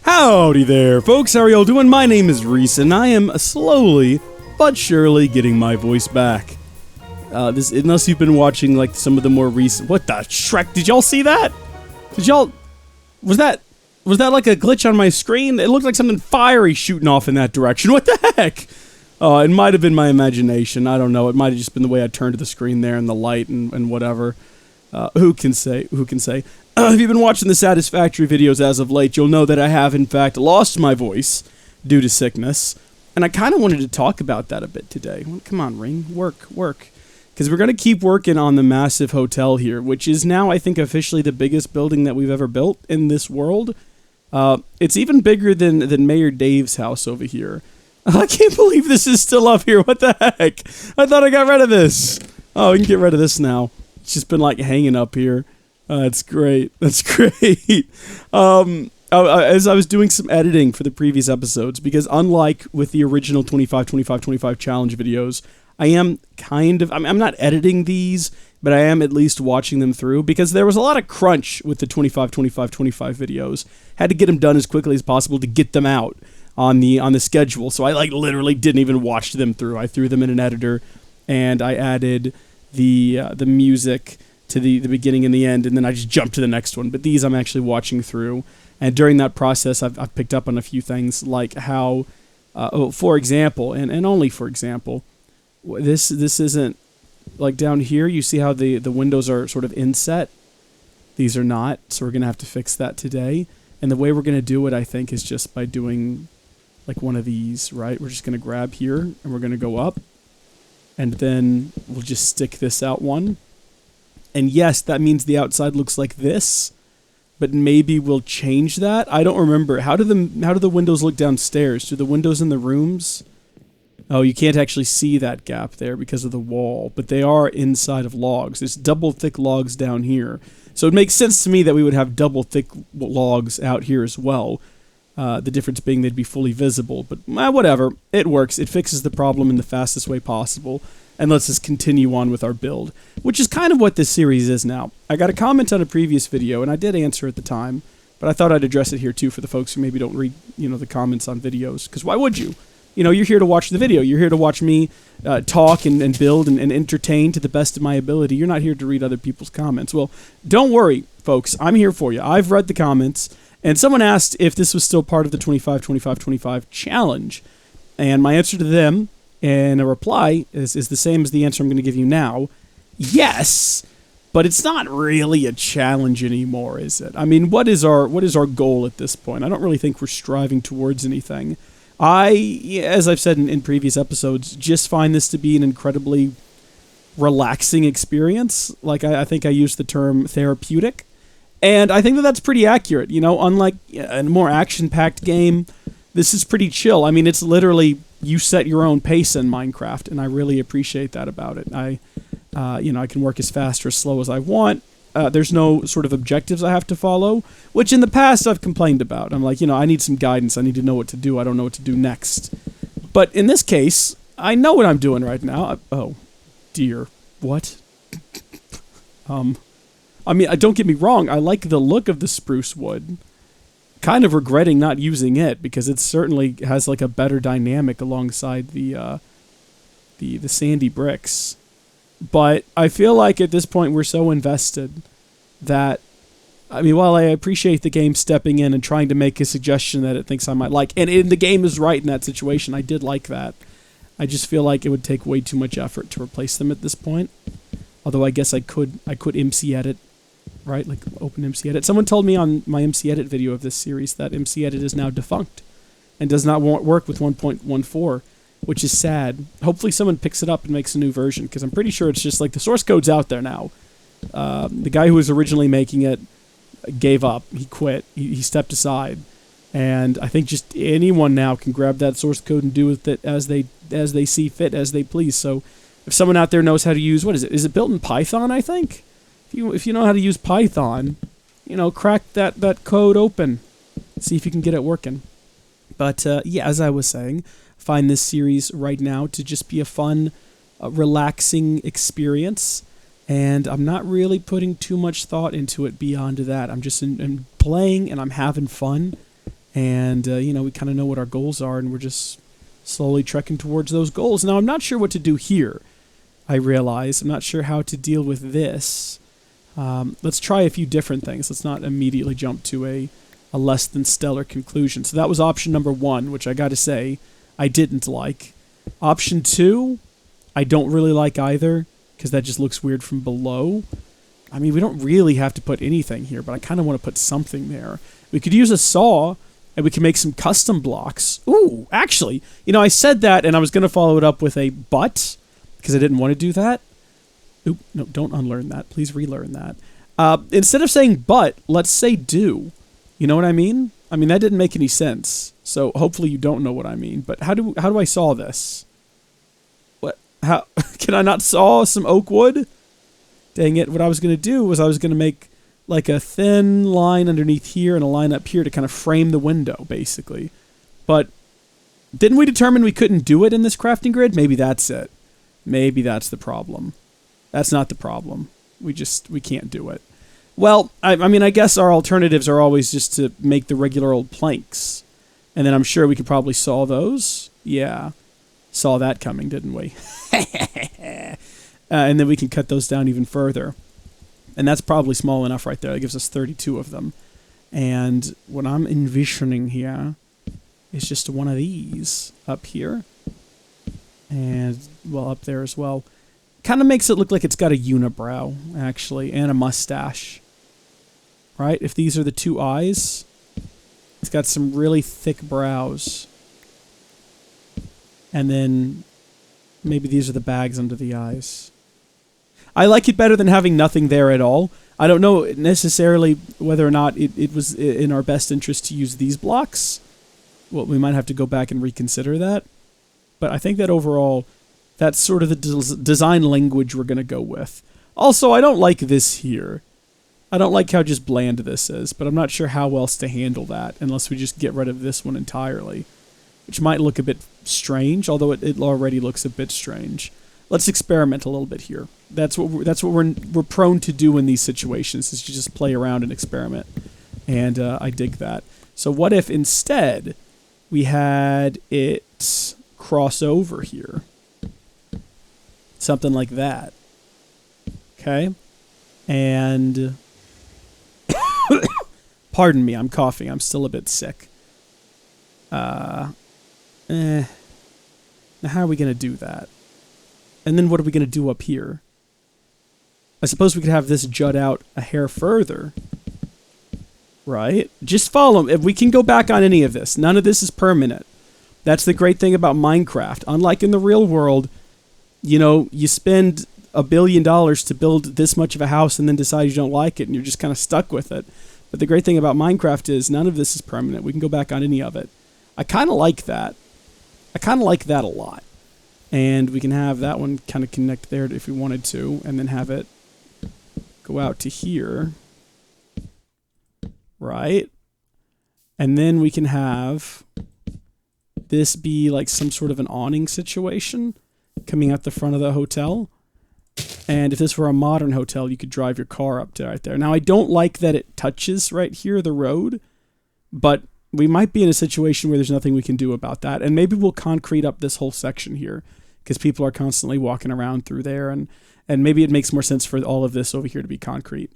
Howdy there, folks. How are y'all doing? My name is Reese, and I am slowly but surely getting my voice back. Unless you've been watching like some of the more recent. What the Shrek? Did y'all see that? Did y'all? Was that like a glitch on my screen? It looked like something fiery shooting off in that direction. What the heck? It might have been my imagination. I don't know. It might have just been the way I turned the screen there and the light and whatever. Who can say? Who can say? If you've been watching the Satisfactory videos as of late, you'll know that I have, in fact, lost my voice due to sickness. And I kind of wanted to talk about that a bit today. Well, come on, Ring. Work. Because we're going to keep working on the massive hotel here, which is now, I think, officially the biggest building that we've ever built in this world. It's even bigger than Mayor Dave's house over here. I can't believe this is still up here. What the heck? I thought I got rid of this. Oh, we can get rid of this now. It's just been, like, hanging up here. That's great. That's great. As I was doing some editing for the previous episodes, because unlike with the original 25-25-25 challenge videos, I am I'm not editing these, but I am at least watching them through, because there was a lot of crunch with the 25-25-25 videos. Had to get them done as quickly as possible to get them out on the schedule. So I like literally didn't even watch them through. I threw them in an editor, and I added the music to the beginning and the end, and then I just jumped to the next one. But these I'm actually watching through, and during that process I've picked up on a few things, like how, for example, and only for example, this isn't, like down here, you see how the windows are sort of inset? These are not, so we're going to have to fix that today. And the way we're going to do it, I think, is just by doing like one of these, right? We're just going to grab here, and we're going to go up, and then we'll just stick this out one. And yes, that means the outside looks like this, but maybe we'll change that. I don't remember. How do the windows look downstairs? Do the windows in the rooms? Oh, you can't actually see that gap there because of the wall, but they are inside of logs. There's double thick logs down here. So it makes sense to me that we would have double thick logs out here as well. The difference being they'd be fully visible, but whatever. It works. It fixes the problem in the fastest way possible, and lets us continue on with our build, which is kind of what this series is now. I got a comment on a previous video, and I did answer at the time, but I thought I'd address it here too for the folks who maybe don't read, the comments on videos, because why would you? You're here to watch the video. You're here to watch me talk and build and entertain to the best of my ability. You're not here to read other people's comments. Well, don't worry, folks. I'm here for you. I've read the comments, and someone asked if this was still part of the 25-25-25 challenge, and my answer to them in a reply is the same as the answer I'm going to give you now. Yes, but it's not really a challenge anymore, is it? I mean, what is our goal at this point? I don't really think we're striving towards anything. As I've said in previous episodes, just find this to be an incredibly relaxing experience. Like, I think I used the term therapeutic, and I think that's pretty accurate. Unlike a more action-packed game, this is pretty chill. I mean, it's literally you set your own pace in Minecraft, and I really appreciate that about it. I can work as fast or as slow as I want. There's no sort of objectives I have to follow, which in the past I've complained about. I'm like, I need some guidance. I need to know what to do. I don't know what to do next. But in this case, I know what I'm doing right now. Oh, dear. What? I mean, don't get me wrong. I like the look of the spruce wood. Kind of regretting not using it, because it certainly has like a better dynamic alongside the sandy bricks. But I feel like at this point we're so invested that, I mean, while I appreciate the game stepping in and trying to make a suggestion that it thinks I might like, and the game is right in that situation, I did like that. I just feel like it would take way too much effort to replace them at this point. Although I guess I could MC Edit, right? Like open MC Edit. Someone told me on my MC Edit video of this series that MC Edit is now defunct and does not work with 1.14. Which is sad. Hopefully someone picks it up and makes a new version, because I'm pretty sure it's just like the source code's out there now. The guy who was originally making it gave up. He quit. He stepped aside. And I think just anyone now can grab that source code and do with it as they see fit, as they please. So if someone out there knows how to use, what is it? Is it built in Python, I think? If you know how to use Python, crack that code open. See if you can get it working. But yeah, as I was saying, find this series right now to just be a fun, relaxing experience, and I'm not really putting too much thought into it beyond that. I'm just playing, and I'm having fun, And, you know, we kind of know what our goals are, and we're just slowly trekking towards those goals. Now, I'm not sure what to do here, I realize. I'm not sure how to deal with this. Let's try a few different things. Let's not immediately jump to a less than stellar conclusion. So that was option number 1, which I got to say I didn't like. Option 2, I don't really like either, because that just looks weird from below. I mean, we don't really have to put anything here, but I kind of want to put something there. We could use a saw, and we can make some custom blocks. Ooh, actually, you know, I said that, and I was going to follow it up with a but, because I didn't want to do that. Oop, no, don't unlearn that. Please relearn that. Instead of saying but, let's say do. You know what I mean? I mean, that didn't make any sense. So hopefully you don't know what I mean. But how do I saw this? What? How can I not saw some oak wood? Dang it! What I was going to do was I was going to make like a thin line underneath here and a line up here to kind of frame the window, basically. But didn't we determine we couldn't do it in this crafting grid? Maybe that's it. Maybe that's the problem. That's not the problem. We can't do it. Well, I mean, I guess our alternatives are always just to make the regular old planks. And then I'm sure we could probably saw those. Yeah. Saw that coming, didn't we? And then we can cut those down even further. And that's probably small enough right there. That gives us 32 of them. And what I'm envisioning here is just one of these up here. And, well, up there as well. Kind of makes it look like it's got a unibrow, actually, and a mustache. Right? If these are the 2 eyes, it's got some really thick brows. And then maybe these are the bags under the eyes. I like it better than having nothing there at all. I don't know necessarily whether or not it was in our best interest to use these blocks. Well, we might have to go back and reconsider that. But I think that overall, that's sort of the design language we're going to go with. Also, I don't like this here. I don't like how just bland this is, but I'm not sure how else to handle that unless we just get rid of this one entirely, which might look a bit strange, although it already looks a bit strange. Let's experiment a little bit here. That's what we're prone to do in these situations, is to just play around and experiment. And I dig that. So what if instead we had it cross over here? Something like that. Okay? And pardon me, I'm coughing. I'm still a bit sick. Now how are we going to do that? And then what are we going to do up here? I suppose we could have this jut out a hair further. Right? Just follow. If we can go back on any of this. None of this is permanent. That's the great thing about Minecraft. Unlike in the real world, you know, you spend $1 billion to build this much of a house and then decide you don't like it and you're just kind of stuck with it. But the great thing about Minecraft is none of this is permanent. We can go back on any of it. I kind of like that. I kind of like that a lot. And we can have that one kind of connect there if we wanted to, and then have it go out to here. Right? And then we can have this be like some sort of an awning situation coming out the front of the hotel. And if this were a modern hotel, you could drive your car up to right there. Now, I don't like that it touches right here, the road, but we might be in a situation where there's nothing we can do about that. And maybe we'll concrete up this whole section here because people are constantly walking around through there. And maybe it makes more sense for all of this over here to be concrete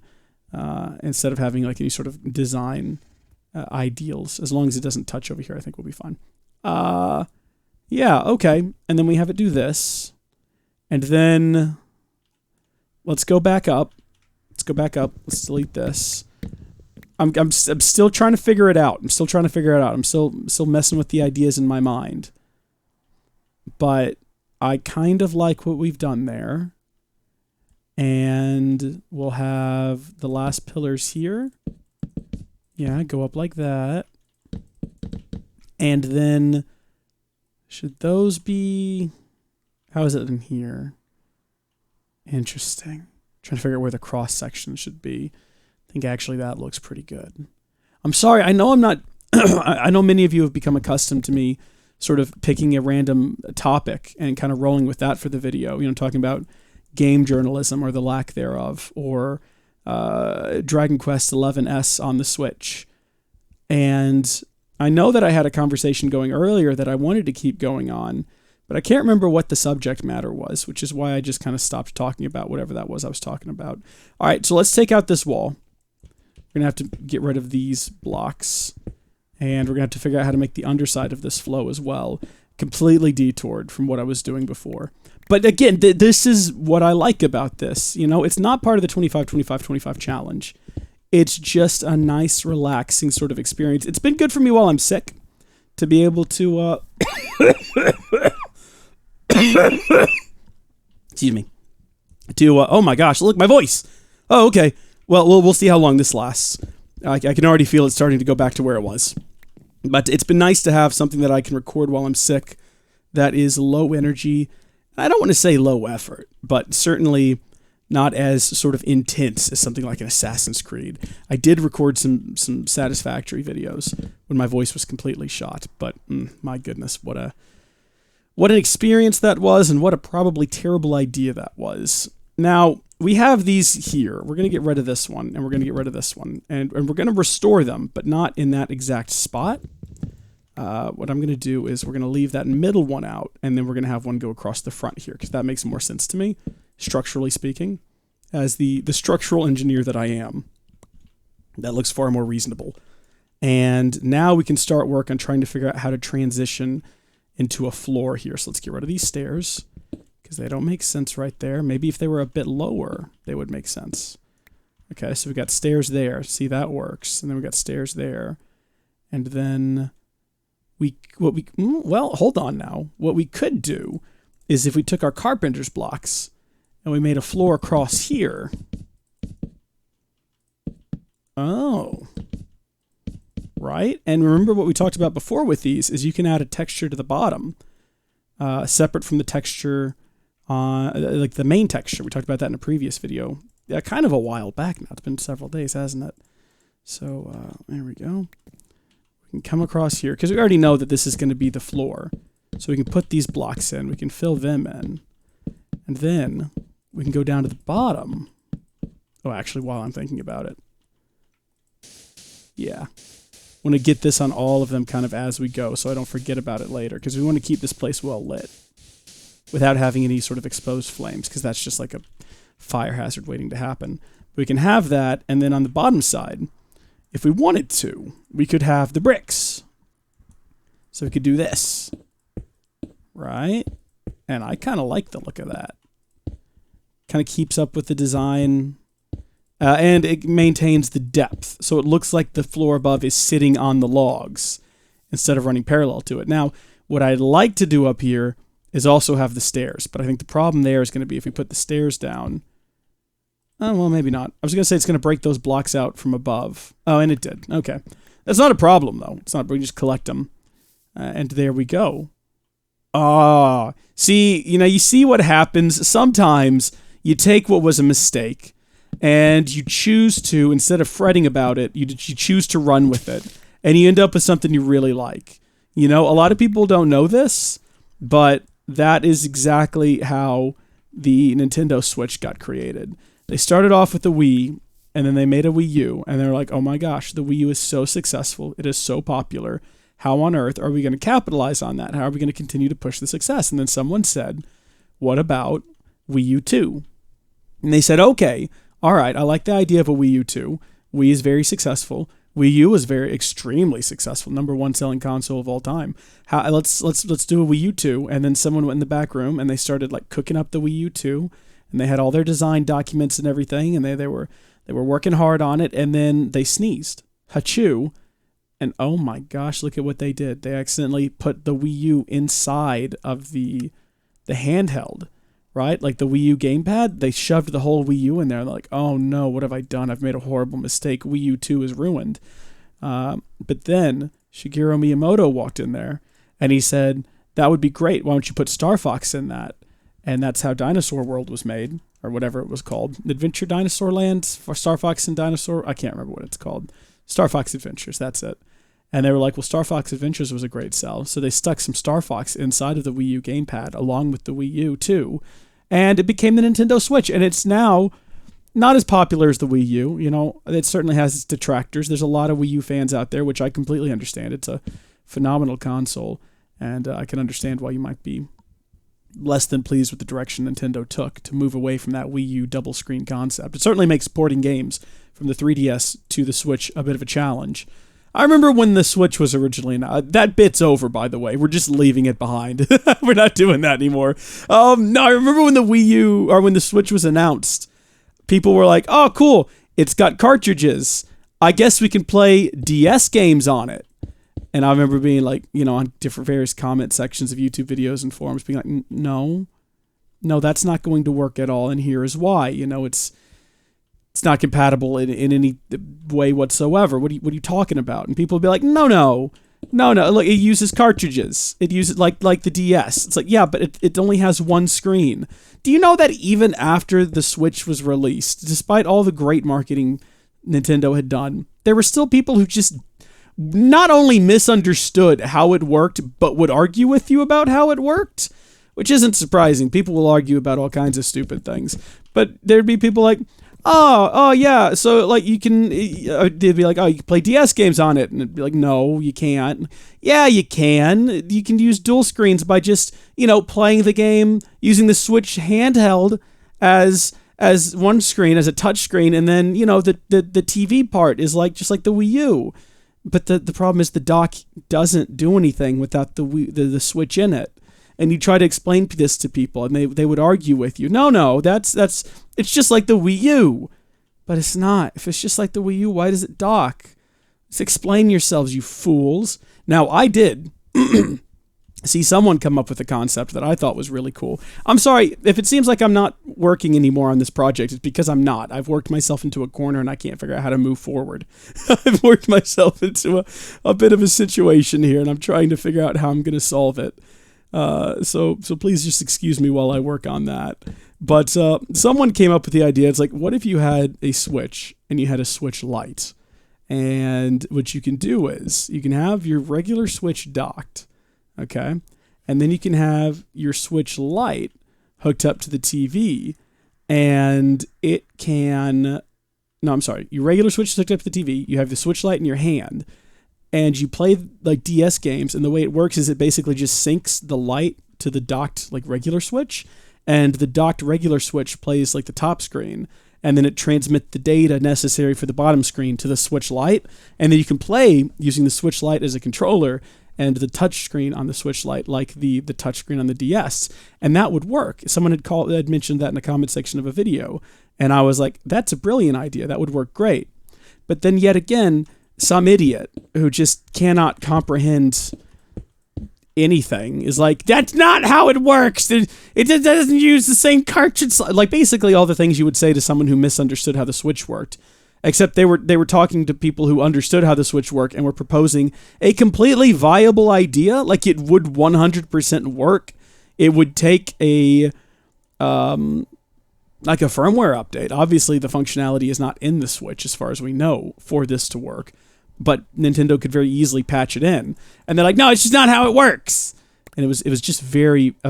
instead of having like any sort of design ideals. As long as it doesn't touch over here, I think we'll be fine. Yeah, okay. And then we have it do this. And then let's go back up. Let's go back up. Let's delete this. I'm still trying to figure it out. I'm still messing with the ideas in my mind. But I kind of like what we've done there. And we'll have the last pillars here. Yeah, go up like that. And then should those be... How is it in here? Interesting. Trying to figure out where the cross section should be. I think actually that looks pretty good. I'm sorry, I know I'm not... I know many of you have become accustomed to me sort of picking a random topic and kind of rolling with that for the video. You know, talking about game journalism or the lack thereof, or Dragon Quest XI S on the Switch. And I know that I had a conversation going earlier that I wanted to keep going on, but I can't remember what the subject matter was, which is why I just kind of stopped talking about whatever that was I was talking about. All right, so let's take out this wall. We're going to have to get rid of these blocks, and we're going to have to figure out how to make the underside of this flow as well. Completely detoured from what I was doing before. But again, this is what I like about this. You know, it's not part of the 25-25-25 challenge. It's just a nice, relaxing sort of experience. It's been good for me while I'm sick to be able to... excuse me. Oh my gosh, look, my voice. Oh, okay. Well, we'll see how long this lasts. I can already feel it starting to go back to where it was. But it's been nice to have something that I can record while I'm sick that is low energy. I don't want to say low effort, but certainly not as sort of intense as something like an Assassin's Creed. I did record some satisfactory videos when my voice was completely shot, but my goodness, what an experience that was, and what a probably terrible idea that was. Now, we have these here. We're going to get rid of this one, and we're going to get rid of this one, and we're going to restore them, but not in that exact spot. What I'm going to do is we're going to leave that middle one out, and then we're going to have one go across the front here, because that makes more sense to me, structurally speaking, as the structural engineer that I am. That looks far more reasonable. And now we can start work on trying to figure out how to transition into a floor here. So let's get rid of these stairs, because they don't make sense right there. Maybe if they were a bit lower, they would make sense. Okay, so we got stairs there. See, that works. And then we got stairs there. And then well, hold on now. What we could do is if we took our carpenter's blocks and we made a floor across here. Oh. Right? And remember what we talked about before with these is you can add a texture to the bottom, separate from the texture, like the main texture. We talked about that in a previous video. Yeah, kind of a while back now. It's been several days, hasn't it? So there we go. We can come across here, because we already know that this is going to be the floor. So we can put these blocks in. We can fill them in. And then we can go down to the bottom. Oh, actually, while I'm thinking about it. Yeah. I want to get this on all of them kind of as we go, so I don't forget about it later, because we want to keep this place well lit without having any sort of exposed flames, because that's just like a fire hazard waiting to happen. We can have that, and then on the bottom side, if we wanted to, we could have the bricks. So we could do this, right? And I kind of like the look of that. Kind of keeps up with the design. And it maintains the depth, so it looks like the floor above is sitting on the logs instead of running parallel to it. Now, what I'd like to do up here is also have the stairs, but I think the problem there is going to be if we put the stairs down. Oh, well, maybe not. I was going to say it's going to break those blocks out from above. Oh, and it did. Okay. That's not a problem, though. It's not. We just collect them. And there we go. Ah. See, you see what happens. Sometimes you take what was a mistake, and you choose to, instead of fretting about it, you choose to run with it. And you end up with something you really like. A lot of people don't know this, but that is exactly how the Nintendo Switch got created. They started off with the Wii, and then they made a Wii U, and they're like, oh my gosh, the Wii U is so successful. It is so popular. How on earth are we going to capitalize on that? How are we going to continue to push the success? And then someone said, what about Wii U 2? And they said, okay, all right, I like the idea of a Wii U 2. Wii is very successful. Wii U is extremely successful, #1 selling console of all time. Let's do a Wii U 2. And then someone went in the back room and they started like cooking up the Wii U 2, and they had all their design documents and everything, and they were working hard on it, and then they sneezed, hachoo, and oh my gosh, look at what they did. They accidentally put the Wii U inside of the handheld. Right? Like the Wii U gamepad, they shoved the whole Wii U in there. They're like, oh no, what have I done? I've made a horrible mistake. Wii U 2 is ruined. But then Shigeru Miyamoto walked in there and he said, that would be great. Why don't you put Star Fox in that? And that's how Dinosaur World was made, or whatever it was called. Adventure Dinosaur Land for Star Fox and Dinosaur. I can't remember what it's called. Star Fox Adventures, that's it. And they were like, well, Star Fox Adventures was a great sell. So they stuck some Star Fox inside of the Wii U gamepad along with the Wii U too. And it became the Nintendo Switch. And it's now not as popular as the Wii U. You know, it certainly has its detractors. There's a lot of Wii U fans out there, which I completely understand. It's a phenomenal console, and I can understand why you might be less than pleased with the direction Nintendo took to move away from that Wii U double screen concept. It certainly makes porting games from the 3DS to the Switch a bit of a challenge. I remember when the Switch was originally announced. That bit's over, by the way. We're just leaving it behind. We're not doing that anymore. No, I remember when the Wii U, or when the Switch was announced, people were like, oh, cool, it's got cartridges. I guess we can play DS games on it. And I remember being like, you know, on different various comment sections of YouTube videos and forums being like, no, that's not going to work at all. And here is why. You know, it's not compatible in any way whatsoever. What are you talking about? And people would be like, no. Look, it uses cartridges. It uses like the DS. It's like, yeah, but it only has one screen. Do you know that even after the Switch was released, despite all the great marketing Nintendo had done, there were still people who just not only misunderstood how it worked, but would argue with you about how it worked, which isn't surprising. People will argue about all kinds of stupid things, but there'd be people like, oh yeah, so like you can, they'd be like, oh, you can play DS games on it, and it'd be like, no, you can't. Yeah, you can. You can use dual screens by just, you know, playing the game using the Switch handheld as one screen, as a touch screen, and then, you know, the TV part is like just like the Wii U. But the problem is the dock doesn't do anything without the Switch in it. And you try to explain this to people, and they would argue with you. No, that's it's just like the Wii U. But it's not. If it's just like the Wii U, why does it dock? Just explain yourselves, you fools. Now, I did see someone come up with a concept that I thought was really cool. I'm sorry, if it seems like I'm not working anymore on this project, it's because I'm not. I've worked myself into a corner and I can't figure out how to move forward. I've worked myself into a bit of a situation here, and I'm trying to figure out how I'm going to solve it. So please just excuse me while I work on that. But someone came up with the idea. It's like, what if you had a Switch and you had a Switch Lite? And what you can do is you can have your regular Switch docked, okay? And then you can have your Switch Lite hooked up to the TV, and it can... No, I'm sorry. Your regular Switch is hooked up to the TV. You have the Switch Lite in your hand, and you play like DS games, and the way it works is it basically just syncs the Lite to the docked like regular Switch, and the docked regular Switch plays like the top screen, and then it transmits the data necessary for the bottom screen to the Switch Lite, and then you can play using the Switch Lite as a controller and the touch screen on the Switch Lite like the touch screen on the DS, and that would work. Someone had mentioned that in the comment section of a video, and I was like, that's a brilliant idea. That would work great. But then yet again, some idiot who just cannot comprehend anything is like, that's not how it works. It doesn't use the same cartridge. Like basically all the things you would say to someone who misunderstood how the Switch worked. Except they were talking to people who understood how the Switch worked and were proposing a completely viable idea. Like it would 100% work. It would take a like a firmware update. Obviously, the functionality is not in the Switch as far as we know for this to work. But Nintendo could very easily patch it in. And they're like, no, it's just not how it works. And it was just a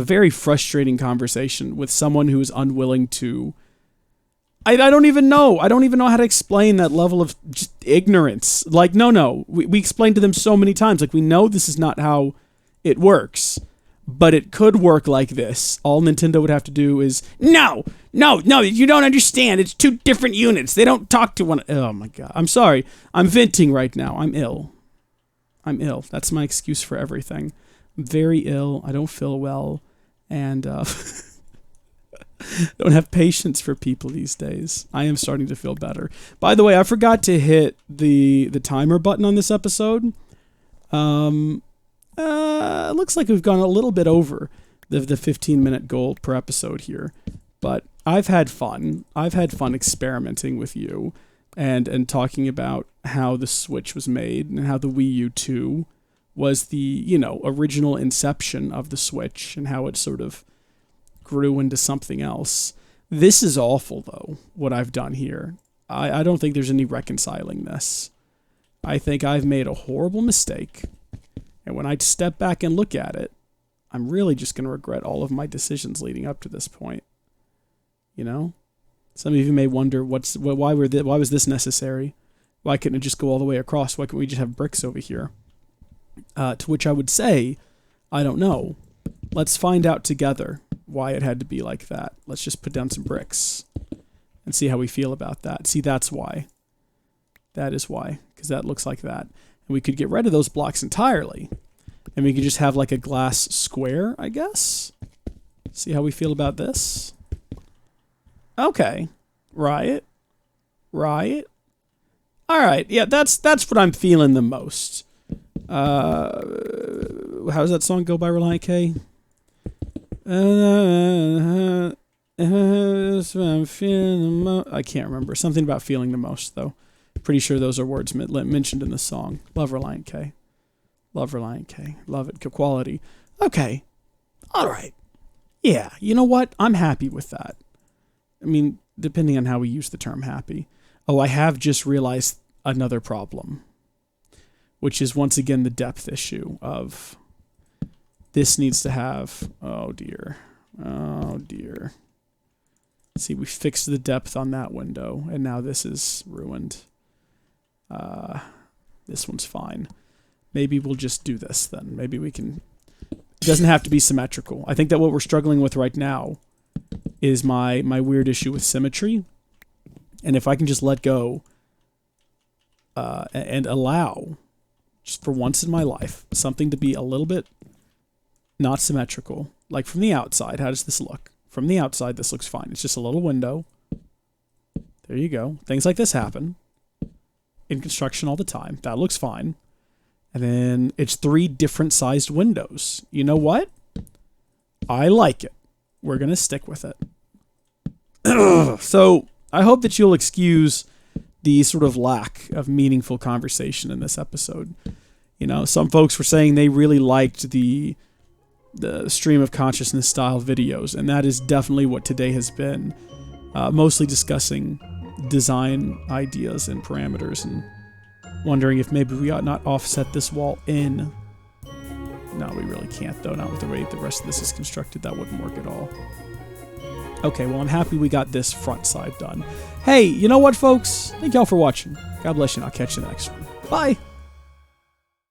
very frustrating conversation with someone who is unwilling to... I don't even know. I don't even know how to explain that level of just ignorance. Like, no. We explained to them so many times. Like, we know this is not how it works, but it could work like this. All Nintendo would have to do is, no, you don't understand. It's two different units. They don't talk to one. Oh, my God. I'm sorry. I'm venting right now. I'm ill. That's my excuse for everything. I'm very ill. I don't feel well. And, don't have patience for people these days. I am starting to feel better. By the way, I forgot to hit the timer button on this episode. It looks like we've gone a little bit over the 15-minute goal per episode here. But I've had fun. I've had fun experimenting with you and talking about how the Switch was made and how the Wii U 2 was the, original inception of the Switch and how it sort of grew into something else. This is awful, though, what I've done here. I don't think there's any reconciling this. I think I've made a horrible mistake. And when I step back and look at it, I'm really just going to regret all of my decisions leading up to this point. Some of you may wonder why was this necessary? Why couldn't it just go all the way across? Why couldn't we just have bricks over here? To which I would say, I don't know. Let's find out together why it had to be like that. Let's just put down some bricks and see how we feel about that. See, that's why. That is why, because that looks like that. And we could get rid of those blocks entirely. And we could just have like a glass square, I guess. See how we feel about this? Okay. Right. Right. Alright, yeah, that's what I'm feeling the most. How does that song go by Reliant K? I'm feeling the most. I can't remember. Something about feeling the most, though. Pretty sure those are words mentioned in the song. Love Reliant K. Love Reliant K. Love it. Good quality. Okay. Alright. Yeah, you know what? I'm happy with that. I mean, depending on how we use the term happy. Oh, I have just realized another problem, which is once again the depth issue of this needs to have, oh dear. See, we fixed the depth on that window, and now this is ruined. This one's fine. Maybe we'll just do this then. Maybe we can, it doesn't have to be symmetrical. I think that what we're struggling with right now is my weird issue with symmetry. And if I can just let go and allow, just for once in my life, something to be a little bit not symmetrical. Like from the outside, how does this look? From the outside, this looks fine. It's just a little window. There you go. Things like this happen in construction all the time. That looks fine. And then it's 3 different sized windows. You know what? I like it. We're going to stick with it. So I hope that you'll excuse the sort of lack of meaningful conversation in this episode. You know, some folks were saying they really liked the stream of consciousness style videos, and that is definitely what today has been. Mostly discussing design ideas and parameters and wondering if maybe we ought not offset this wall in. No, we really can't, though. Not with the way the rest of this is constructed. That wouldn't work at all. Okay, well, I'm happy we got this front side done. Hey, you know what, folks? Thank y'all for watching. God bless you, and I'll catch you in the next one. Bye!